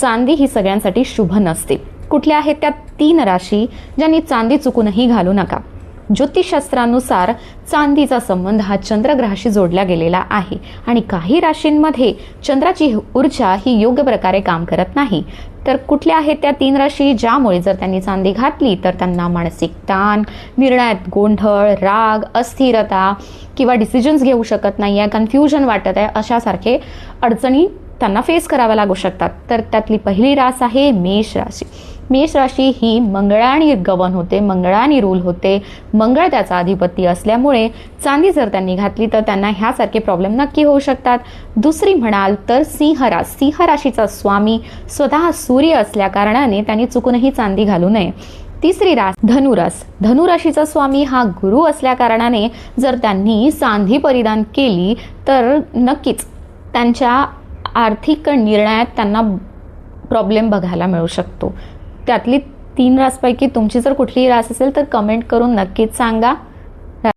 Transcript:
चांदी ही सगळ्यांसाठी शुभ नसते. कुठल्या आहेत त्या 3 राशी ज्यांनी चांदी चुकूनही घालू नका? ज्योतिषशास्त्रानुसार चांदीचा संबंध हा चंद्रग्रहाशी जोडला गेलेला आहे आणि काही राशींमध्ये चंद्राची ऊर्जा ही योग्य प्रकारे काम करत नाही. तर कुठल्या आहेत त्या 3 राशी ज्यामुळे जर त्यांनी चांदी घातली तर त्यांना मानसिक ताण, निर्णयात गोंधळ, राग, अस्थिरता किंवा डिसिजन्स घेऊ शकत नाही आहे, कन्फ्युजन वाटत आहे, अशासारखे अडचणी त्यांना फेस कराव्या लागू शकतात. तर त्यातली पहिली रास आहे मेष राशी. मेष राशी ही मंगळाने गवन होते, मंगळाने रूल होते, मंगळ त्याचा अधिपती असल्यामुळे चांदी जर त्यांनी घातली तर त्यांना ह्यासारखे प्रॉब्लेम नक्की होऊ शकतात. दुसरी म्हणाल तर सिंह रास. सिंह राशीचा स्वामी स्वतः सूर्य असल्या कारणाने त्यांनी चुकूनही चांदी घालू नये. तिसरी रास धनुरास. धनुराशीचा स्वामी हा गुरु असल्या कारणाने जर त्यांनी चांदी परिधान केली तर नक्कीच त्यांच्या आर्थिक निर्णयात त्यांना प्रॉब्लेम बघायला मिळू शकतो. त्यातली 3 रासपैकी तुमची जर कुठलीही रास असेल तर कमेंट करून नक्कीच सांगा.